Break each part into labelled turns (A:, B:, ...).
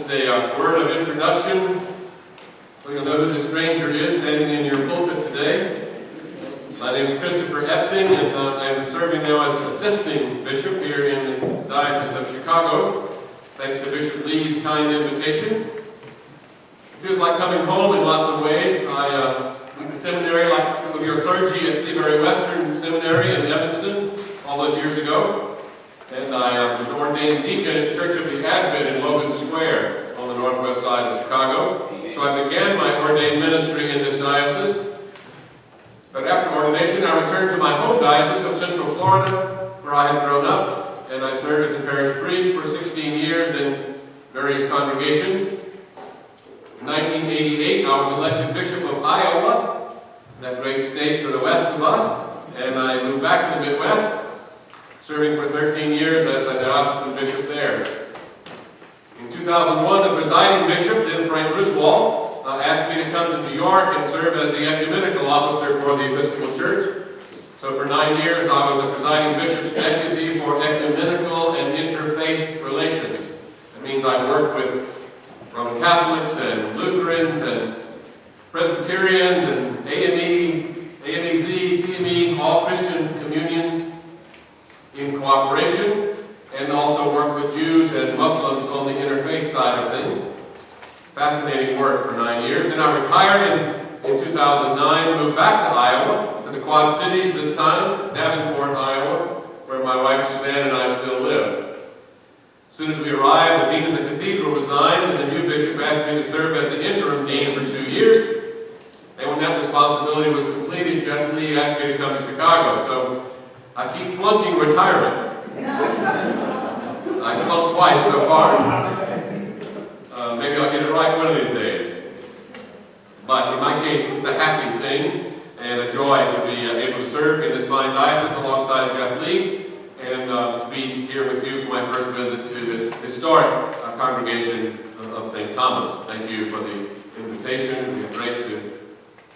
A: Just a word of introduction, so you'll know who the stranger is standing in your pulpit today. My name is Christopher Epting, and I'm serving now as assisting bishop here in the Diocese of Chicago, thanks to Bishop Lee's kind invitation. It feels like coming home in lots of ways. I went to seminary like some of your clergy at Seabury Western Seminary in Evanston all those years ago. And I was ordained deacon at Church of the Advent in Logan Square on the northwest side of Chicago. So I began my ordained ministry in this diocese. But after ordination, I returned to my home diocese of Central Florida, where I had grown up, and I served as a parish priest for 16 years in various congregations. In 1988, I was elected Bishop of Iowa, that great state to the west of us, and I moved back to the Midwest, serving for 13 years as the diocesan bishop there. In 2001, the presiding bishop, then Frank Griswold, asked me to come to New York and serve as the ecumenical officer for the Episcopal Church. So for 9 years, I was the presiding bishop's deputy for ecumenical and interfaith relations. That means I worked with Roman Catholics and Lutherans and Presbyterians and AME, AMEZ, CME, all Christian communions in cooperation, and also work with Jews and Muslims on the interfaith side of things. Fascinating work for 9 years. Then I retired in 2009, moved back to Iowa, to the Quad Cities this time, Davenport, Iowa, where my wife Suzanne and I still live. As soon as we arrived, the Dean of the Cathedral resigned, and the new bishop asked me to serve as the interim dean for 2 years. And when that responsibility was completed, Judge Lee asked me to come to Chicago. So I keep flunking retirement. I flunked twice so far. Maybe I'll get it right one of these days. But in my case, it's a happy thing and a joy to be able to serve in this fine diocese alongside Jeff Lee, and to be here with you for my first visit to this historic congregation of St. Thomas. Thank you for the invitation. It's great to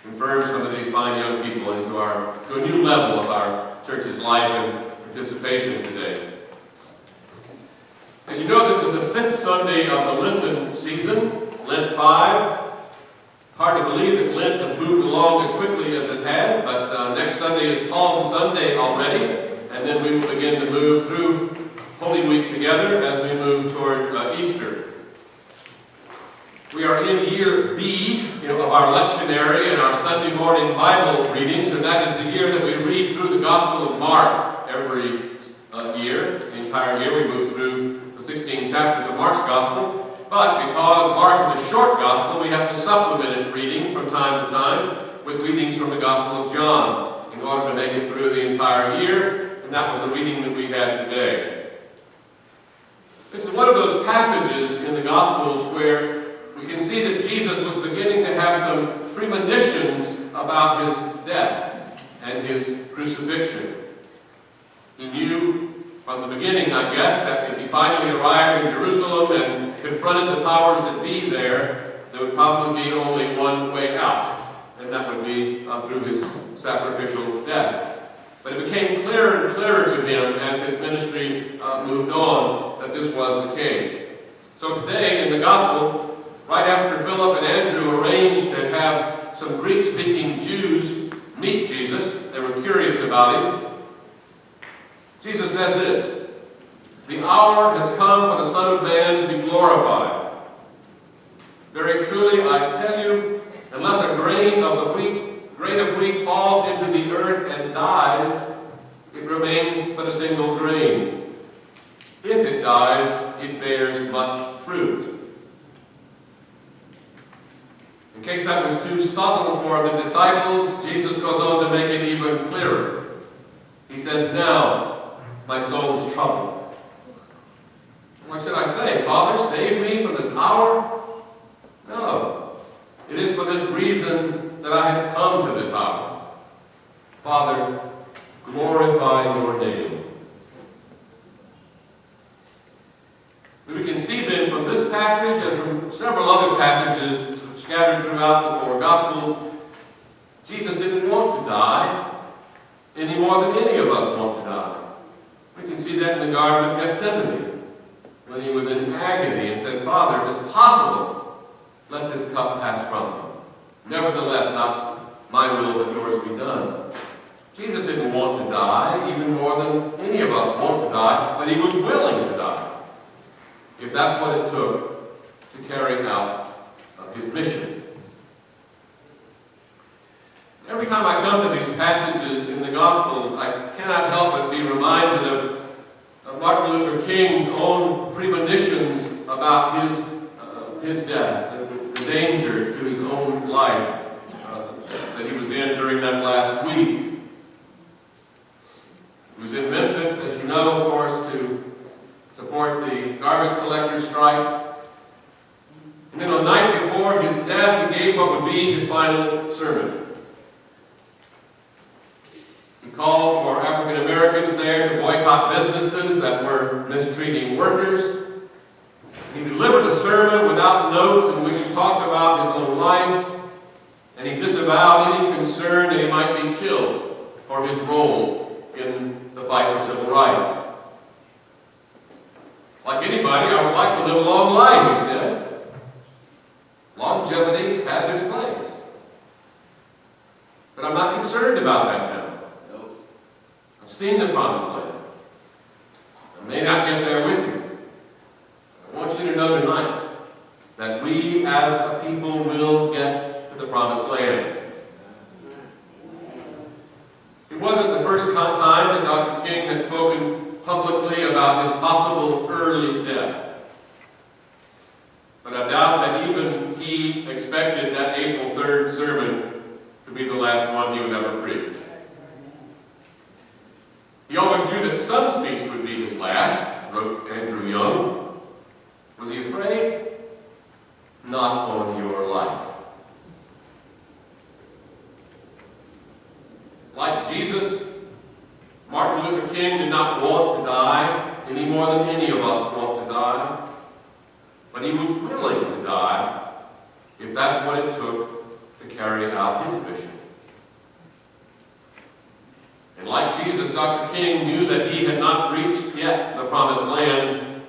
A: confirm some of these fine young people into to a new level of our church's life and participation today. As you know, this is the 5th Sunday of the Lenten season, Lent 5. Hard to believe that Lent has moved along as quickly as it has, but next Sunday is Palm Sunday already, and then we will begin to move through Holy Week together as we move toward Easter. We are in year B of our lectionary and our Sunday morning Bible readings, and that is the year that we read through the Gospel of Mark every year. The entire year we move through the 16 chapters of Mark's Gospel. But because Mark is a short Gospel, we have to supplement it reading from time to time with readings from the Gospel of John in order to make it through the entire year, and that was the reading that we had today. This is one of those passages in the Gospels where we can see that Jesus was beginning to have some premonitions about his death and his crucifixion. He knew from the beginning, I guess, that if he finally arrived in Jerusalem and confronted the powers that be there would probably be only one way out, and that would be through his sacrificial death. But it became clearer and clearer to him as his ministry moved on that this was the case. So today in the Gospel, right after Philip and Andrew arranged to have some Greek-speaking Jews meet Jesus, they were curious about him, Jesus says this: "The hour has come for the Son of Man to be glorified. Very truly, I tell you, unless a grain of wheat falls into the earth and dies, it remains but a single grain. If it dies, it bears much fruit." In case that was too subtle for the disciples, Jesus goes on to make it even clearer. He says, "Now my soul is troubled. What should I say? Father, save me from this hour? No. It is for this reason that I have come to this hour. Father, glorify your name." We can see then from this passage and from several other passages scattered throughout the 4 Gospels, Jesus didn't want to die any more than any of us want to die. We can see that in the Garden of Gethsemane. when he was in agony and said, "Father, if it's possible, let this cup pass from me. Nevertheless, not my will, but yours be done." Jesus didn't want to die, even more than any of us want to die, but he was willing to die, if that's what it took to carry out his mission. Every time I come to these passages in the Gospels, I cannot help but be reminded of Martin Luther King's own premonitions about his death, the danger to his own life that he was in during that last week. He was in Memphis, as you know, of course, to support the garbage collectors' strike. And then the night before his death, he gave what would be his final sermon. He called for African Americans there to boycott businesses that were mistreating workers. He delivered a sermon without notes in which he talked about his own life, and he disavowed any concern that he might be killed for his role in the fight for civil rights. Like anybody, I would like to live a long life, he said. Longevity has its place. But I'm not concerned about that now. I've seen the promised land. I may not get there with you. I want you to know tonight that we as a people will get to the promised land. It wasn't the first time that Dr. King had spoken publicly about his possible early death. But I doubt that even he expected that April 3rd sermon to be the last one he would ever preach. He always knew that some speech would be his last, wrote Andrew Young. Was he afraid? Not on your life. Like Jesus, Martin Luther King did not want to die any more than any of us want to die. But he was willing to die if that's what it took to carry out his mission. And like Jesus, Dr. King knew that he had not reached yet the promised land,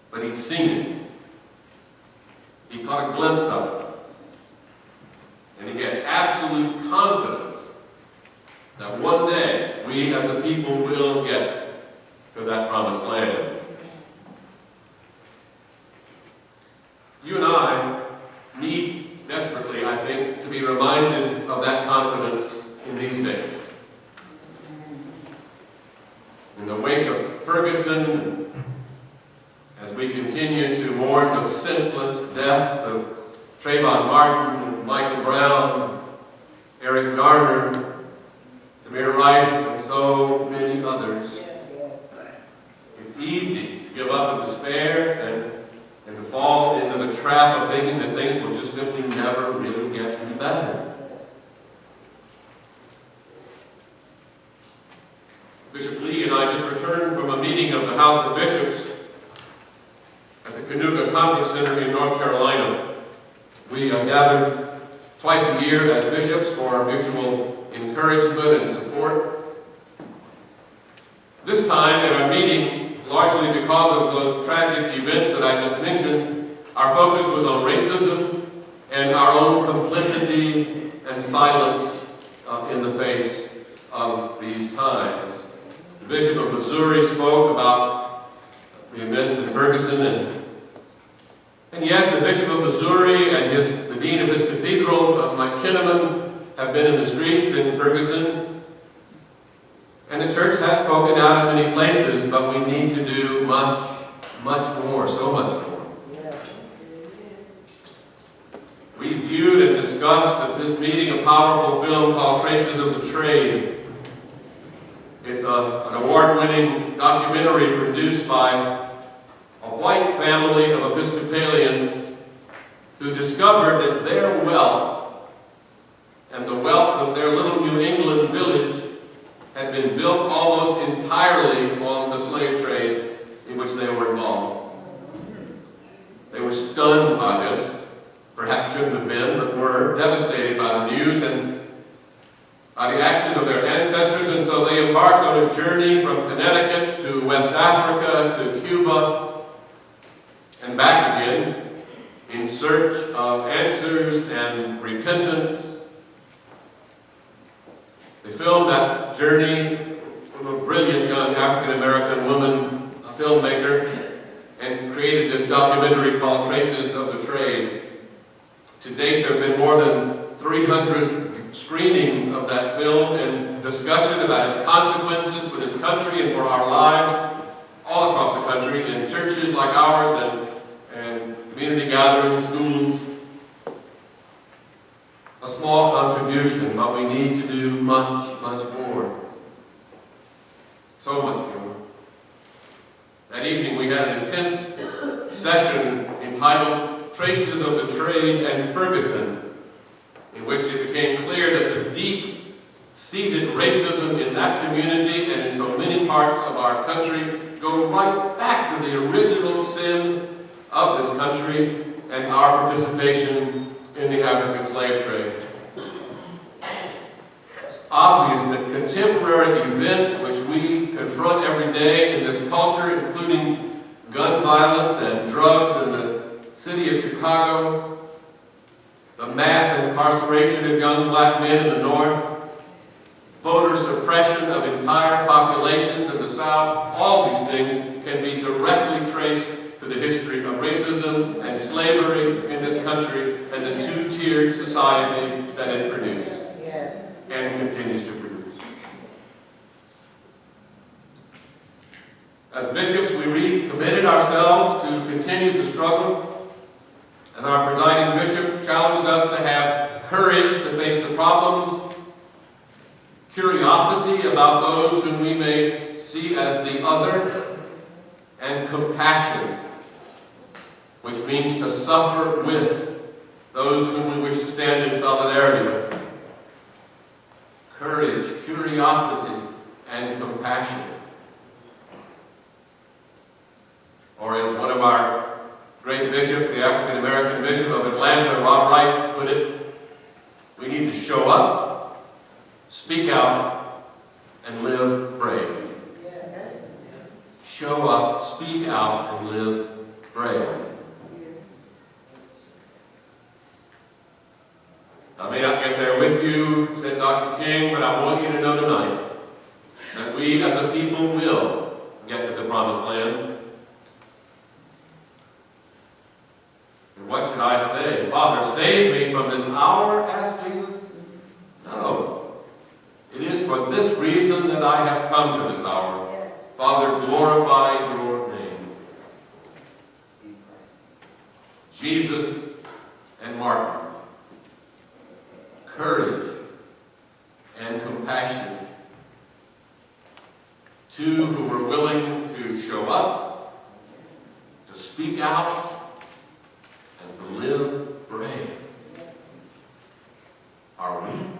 A: but he'd seen it. He caught a glimpse of it. And he had absolute confidence that one day we as a people will get to that promised land. You and I need desperately, I think, to be reminded of that confidence in these days. In the wake of Ferguson, as we continue to mourn the senseless deaths of Trayvon Martin, Michael Brown, Eric Garner, Tamir Rice, and so many others, it's easy to give up in despair and to fall into the trap of thinking that things will just simply never really get any better. Bishop Lee and I just returned from a meeting of the House of Bishops at the Canoga Conference Center in North Carolina. We gather twice a year as bishops for mutual encouragement and support. This time at our meeting, largely because of those tragic events that I just mentioned, our focus was on racism and our own complicity and silence in the face of these times. The Bishop of Missouri spoke about the events in Ferguson, and yes, the Bishop of Missouri and the Dean of his Cathedral, Mike Kinnaman, have been in the streets in Ferguson. And the church has spoken out in many places, but we need to do much, much more, so much more. We viewed and discussed at this meeting a powerful film called Traces of the Trade. It's an award-winning documentary produced by a white family of Episcopalians who discovered that their wealth and the wealth of their little New England village had been built almost entirely on the slave trade in which they were involved. They were stunned by this, perhaps shouldn't have been, but were devastated by the news and by the actions of their ancestors, and so they embarked on a journey from Connecticut to West Africa to Cuba and back again in search of answers and repentance. They filmed that journey from a brilliant young African-American woman, a filmmaker, and created this documentary called Traces of the Trade. To date, there have been more than 300 screenings of that film and discussion about its consequences for this country and for our lives all across the country, in churches like ours and community gatherings, schools. A small contribution, but we need to do much, much more. So much more. That evening we had an intense session entitled Traces of the Trade and Ferguson, in which it became clear that the deep-seated racism in that community and in so many parts of our country go right back to the original sin of this country and our participation in the African slave trade. It's obvious that contemporary events which we confront every day in this culture, including gun violence and drugs in the city of Chicago, the mass incarceration of young black men in the North, voter suppression of entire populations in the South, all these things can be directly traced to the history of racism and slavery in this country and the two-tiered society that it produced and continues to produce. As bishops, we recommitted ourselves to continue the struggle, and our presiding bishop challenged us to have courage to face the problems, curiosity about those whom we may see as the other, and compassion, which means to suffer with those whom we wish to stand in solidarity with. Courage, curiosity, and compassion. Or as one of our great bishops, the African-American Bishop of Atlanta, Rob Wright, put it, we need to show up, speak out, and live brave. Show up, speak out, and live brave. I may not get there with you, said Dr. King, but I want you to know tonight that we as a people will get to the promised land. And what should I say? Father, save me from this hour, asked Jesus. No. It is for this reason that I have come to this hour. Father, glorify your name. Jesus and Martin. Courage and compassion. Two who were willing to show up, to speak out, and to live brave. Are we?